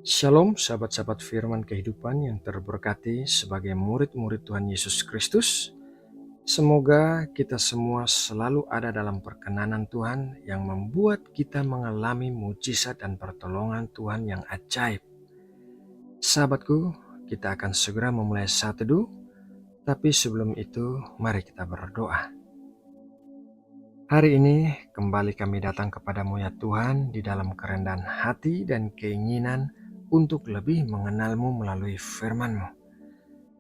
Shalom sahabat-sahabat firman kehidupan yang terberkati sebagai murid-murid Tuhan Yesus Kristus. Semoga kita semua selalu ada dalam perkenanan Tuhan yang membuat kita mengalami mujizat dan pertolongan Tuhan yang ajaib. Sahabatku, kita akan segera memulai saat teduh, tapi sebelum itu mari kita berdoa. Hari ini kembali kami datang kepadamu ya Tuhan di dalam kerendahan hati dan keinginan untuk lebih mengenal-Mu melalui firman-Mu.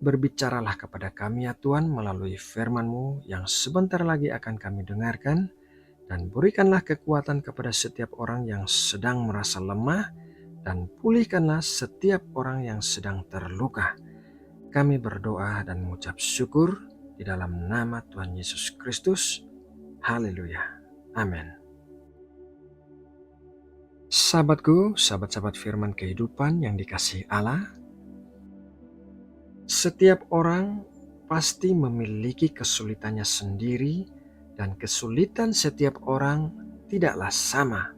Berbicaralah kepada kami ya Tuhan melalui firman-Mu yang sebentar lagi akan kami dengarkan, dan berikanlah kekuatan kepada setiap orang yang sedang merasa lemah, dan pulihkanlah setiap orang yang sedang terluka. Kami berdoa dan mengucap syukur di dalam nama Tuhan Yesus Kristus. Haleluya. Amin. Sahabatku, sahabat-sahabat firman kehidupan yang dikasihi Allah, setiap orang pasti memiliki kesulitannya sendiri, dan kesulitan setiap orang tidaklah sama.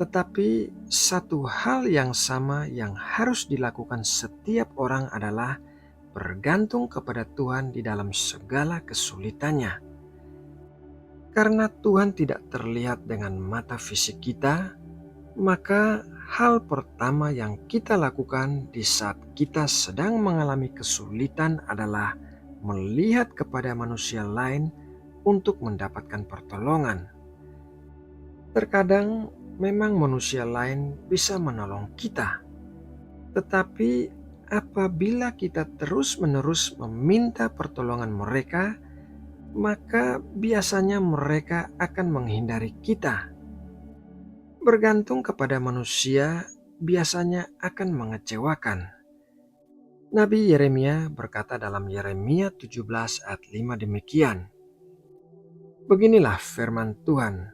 Tetapi satu hal yang sama yang harus dilakukan setiap orang adalah bergantung kepada Tuhan di dalam segala kesulitannya. Karena Tuhan tidak terlihat dengan mata fisik kita, maka hal pertama yang kita lakukan di saat kita sedang mengalami kesulitan adalah melihat kepada manusia lain untuk mendapatkan pertolongan. Terkadang memang manusia lain bisa menolong kita, tetapi apabila kita terus-menerus meminta pertolongan mereka, maka biasanya mereka akan menghindari kita. Bergantung kepada manusia biasanya akan mengecewakan. Nabi Yeremia berkata dalam Yeremia 17 ayat 5 demikian. Beginilah firman Tuhan,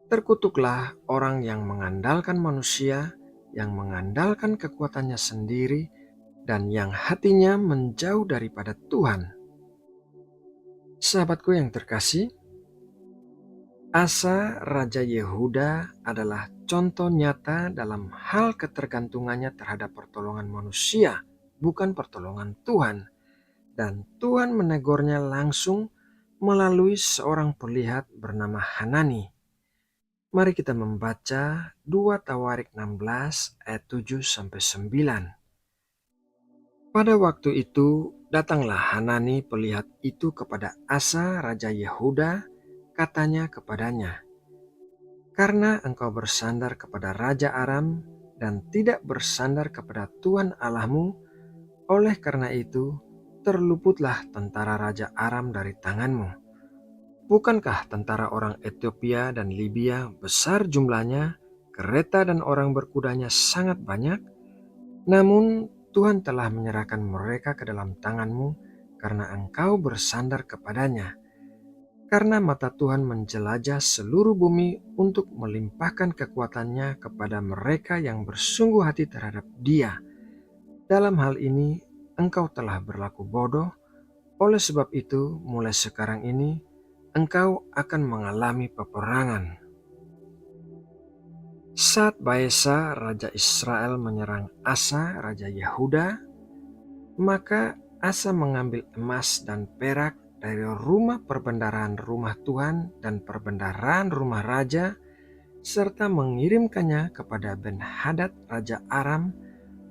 terkutuklah orang yang mengandalkan manusia, yang mengandalkan kekuatannya sendiri, dan yang hatinya menjauh daripada Tuhan. Sahabatku yang terkasih, Asa Raja Yehuda adalah contoh nyata dalam hal ketergantungannya terhadap pertolongan manusia, bukan pertolongan Tuhan. Dan Tuhan menegurnya langsung melalui seorang pelihat bernama Hanani. Mari kita membaca 2 Tawarik 16 ayat 7-9. Pada waktu itu datanglah Hanani pelihat itu kepada Asa Raja Yehuda, katanya kepadanya, karena engkau bersandar kepada Raja Aram dan tidak bersandar kepada Tuhan Allahmu, oleh karena itu terluputlah tentara Raja Aram dari tanganmu. Bukankah tentara orang Ethiopia dan Libya besar jumlahnya, kereta dan orang berkudanya sangat banyak? Namun Tuhan telah menyerahkan mereka ke dalam tanganmu karena engkau bersandar kepadanya. Karena mata Tuhan menjelajah seluruh bumi untuk melimpahkan kekuatannya kepada mereka yang bersungguh hati terhadap Dia. Dalam hal ini engkau telah berlaku bodoh, oleh sebab itu mulai sekarang ini engkau akan mengalami peperangan. Saat Baesa Raja Israel menyerang Asa Raja Yehuda, maka Asa mengambil emas dan perak dari rumah perbendaharaan rumah Tuhan dan perbendaharaan rumah raja, serta mengirimkannya kepada Ben-Hadad Raja Aram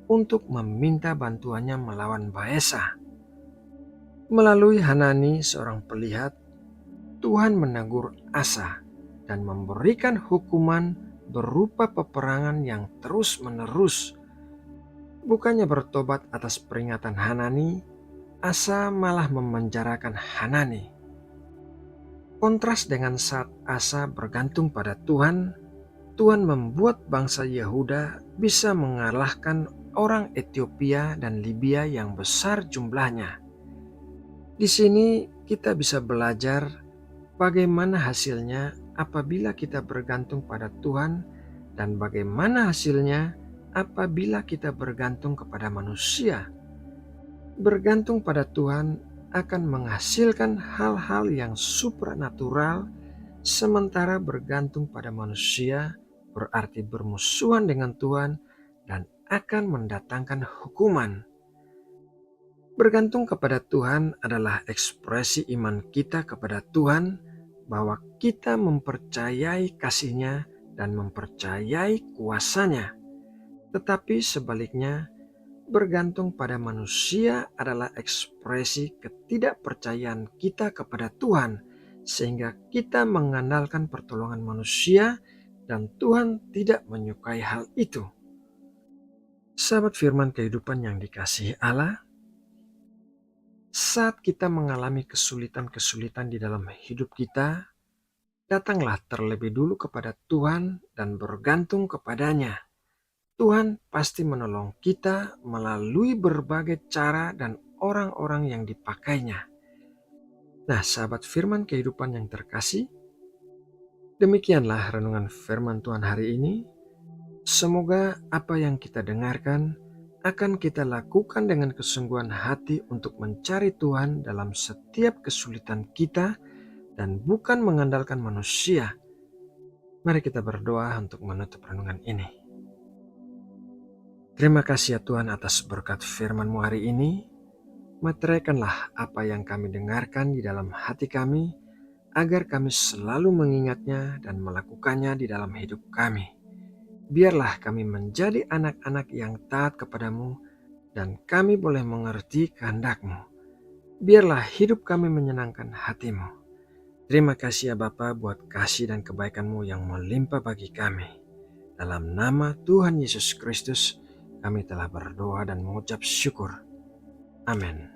untuk meminta bantuannya melawan Baesa. Melalui Hanani seorang pelihat, Tuhan menegur Asa dan memberikan hukuman berupa peperangan yang terus-menerus. Bukannya bertobat atas peringatan Hanani, Asa malah memenjarakan Hanani. Kontras dengan saat Asa bergantung pada Tuhan, Tuhan membuat bangsa Yehuda bisa mengalahkan orang Ethiopia dan Libya yang besar jumlahnya. Di sini kita bisa belajar bagaimana hasilnya apabila kita bergantung pada Tuhan dan bagaimana hasilnya apabila kita bergantung kepada manusia. Bergantung pada Tuhan akan menghasilkan hal-hal yang supranatural, sementara bergantung pada manusia berarti bermusuhan dengan Tuhan dan akan mendatangkan hukuman. Bergantung kepada Tuhan adalah ekspresi iman kita kepada Tuhan, bahwa kita mempercayai kasih-Nya dan mempercayai kuasa-Nya. Tetapi sebaliknya, bergantung pada manusia adalah ekspresi ketidakpercayaan kita kepada Tuhan, sehingga kita mengandalkan pertolongan manusia dan Tuhan tidak menyukai hal itu. Sahabat firman kehidupan yang dikasihi Allah, saat kita mengalami kesulitan-kesulitan di dalam hidup kita, datanglah terlebih dulu kepada Tuhan dan bergantung kepadanya. Tuhan pasti menolong kita melalui berbagai cara dan orang-orang yang dipakainya. Nah, sahabat firman kehidupan yang terkasih, demikianlah renungan firman Tuhan hari ini. Semoga apa yang kita dengarkan akan kita lakukan dengan kesungguhan hati untuk mencari Tuhan dalam setiap kesulitan kita dan bukan mengandalkan manusia. Mari kita berdoa untuk menutup renungan ini. Terima kasih ya Tuhan atas berkat firman-Mu hari ini. Materaikanlah apa yang kami dengarkan di dalam hati kami, agar kami selalu mengingatnya dan melakukannya di dalam hidup kami. Biarlah kami menjadi anak-anak yang taat kepadamu, dan kami boleh mengerti kehendak-Mu. Biarlah hidup kami menyenangkan hati-Mu. Terima kasih ya Bapa buat kasih dan kebaikan-Mu yang melimpah bagi kami. Dalam nama Tuhan Yesus Kristus, kami telah berdoa dan mengucap syukur. Amin.